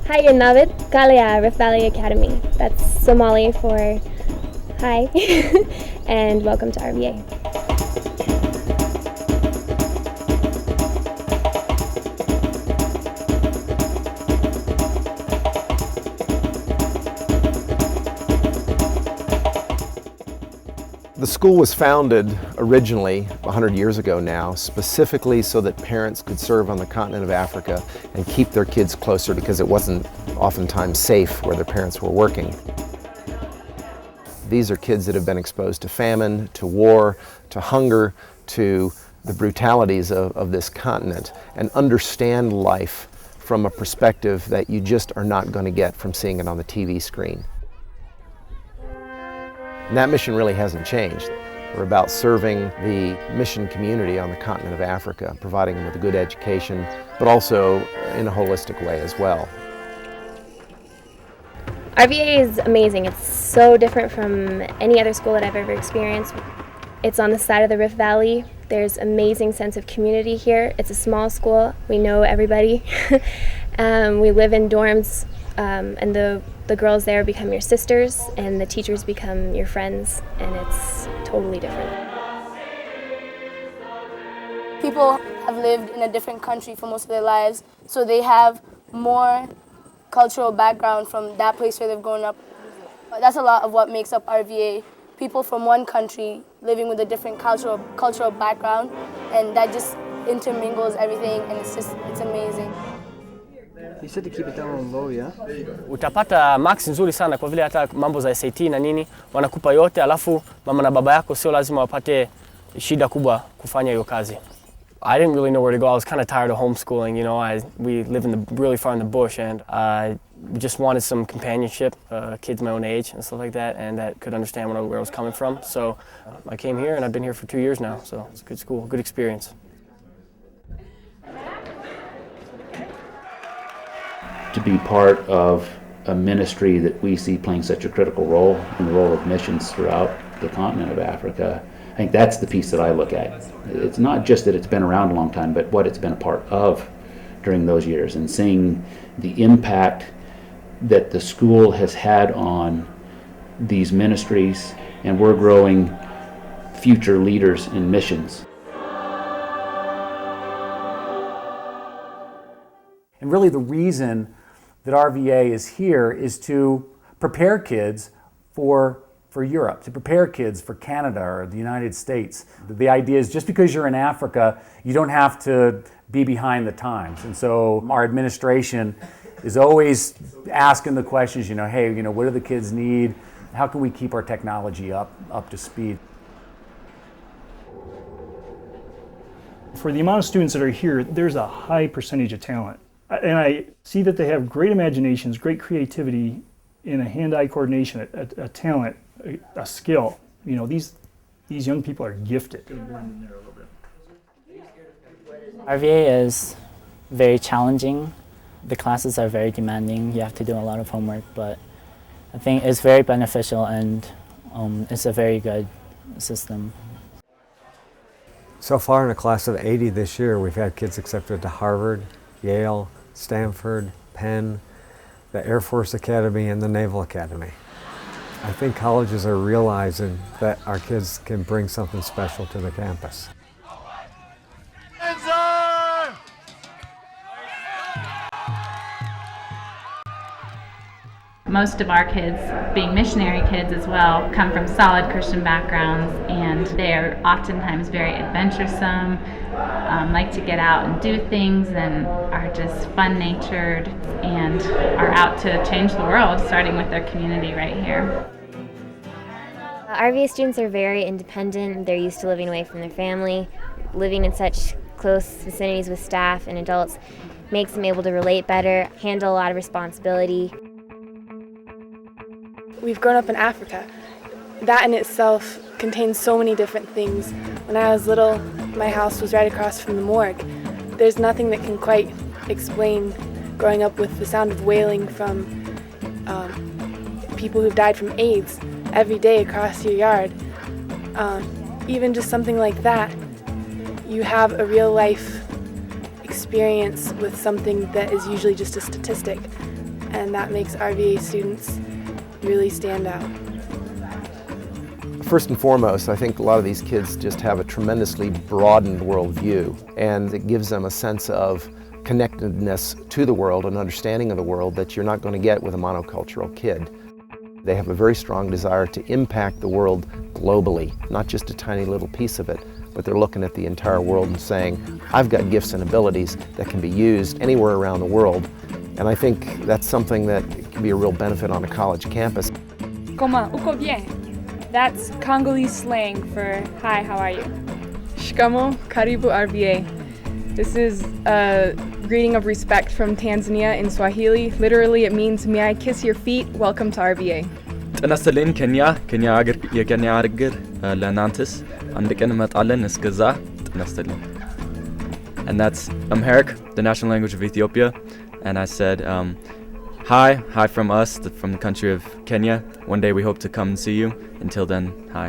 Hi, Navid Kalaya Rift Valley Academy. That's Somali for hi, and welcome to RVA. The school was founded originally 100 years ago now, specifically so that parents could serve on the continent of Africa and keep their kids closer because it wasn't oftentimes safe where their parents were working. These are kids that have been exposed to famine, to war, to hunger, to the brutalities of this continent, and understand life from a perspective that you just are not going to get from seeing it on the TV screen. And that mission really hasn't changed. We're about serving the mission community on the continent of Africa, providing them with a good education, but also in a holistic way as well. RVA is amazing. It's so different from any other school that I've ever experienced. It's on the side of the Rift Valley. There's amazing sense of community here. It's a small school. We know everybody. We live in dorms, and the girls there become your sisters, and the teachers become your friends, and it's totally different. People have lived in a different country for most of their lives, so they have more cultural background from that place where they've grown up. That's a lot of what makes up RVA. People from one country living with a different cultural background, and that just intermingles everything, and it's amazing. You said to keep it down low, yeah? Utapata max nzuri sana kwa vile hata mambo za SAT na nini wanakupa yote, alafu mama na baba yako sio lazima wapate shida kubwa kufanya hiyo kazi. I didn't really know where to go. I was kind of tired of homeschooling, you know. We live really far in the bush, and I just wanted some companionship, kids my own age and stuff like that, and that could understand where I was coming from. So I came here, and I've been here for 2 years now. So it's a good school, good experience. To be part of a ministry that we see playing such a critical role in the role of missions throughout the continent of Africa, I think that's the piece that I look at. It's not just that it's been around a long time, but what it's been a part of during those years, and seeing the impact that the school has had on these ministries, and we're growing future leaders in missions. And really the reason that RVA is here is to prepare kids for Europe, to prepare kids for Canada or the United States. The idea is just because you're in Africa, you don't have to be behind the times. And so our administration is always asking the questions, hey, what do the kids need? How can we keep our technology up to speed? For the amount of students that are here, there's a high percentage of talent. And I see that they have great imaginations, great creativity, and a hand-eye coordination, a talent, a skill. These young people are gifted. RVA is very challenging. The classes are very demanding. You have to do a lot of homework, but I think it's very beneficial, and it's a very good system. So far in a class of 80 this year, we've had kids accepted to Harvard, Yale, Stanford, Penn, the Air Force Academy, and the Naval Academy. I think colleges are realizing that our kids can bring something special to the campus. Most of our kids, being missionary kids as well, come from solid Christian backgrounds, and they are oftentimes very adventuresome, like to get out and do things, and are just fun-natured and are out to change the world, starting with their community right here. RVA students are very independent. They're used to living away from their family. Living in such close vicinities with staff and adults makes them able to relate better, handle a lot of responsibility. We've grown up in Africa. That in itself contains so many different things. When I was little, my house was right across from the morgue. There's nothing that can quite explain growing up with the sound of wailing from people who've died from AIDS every day across your yard. Even just something like that, you have a real life experience with something that is usually just a statistic. and that makes RVA students really stand out. First and foremost, I think a lot of these kids just have a tremendously broadened worldview, and it gives them a sense of connectedness to the world and understanding of the world that you're not going to get with a monocultural kid. They have a very strong desire to impact the world globally, not just a tiny little piece of it, but they're looking at the entire world and saying, I've got gifts and abilities that can be used anywhere around the world. And I think that's something that can be a real benefit on a college campus. Comment, uko bien. That's Congolese slang for hi, how are you? Shikamo, karibu RVA. This is a greeting of respect from Tanzania in Swahili. Literally, it means, may I kiss your feet? Welcome to RVA. ጤና ይስጥልኝ ኬንያ ሀገር የኬንያ ሀገር ለእናንተስ አንድ ቀን እንመጣለን እስከዛ ጤና ይስጥልኝ. And that's Amharic, the national language of Ethiopia. And I said, hi from us, from the country of Kenya. One day we hope to come and see you. Until then, hi.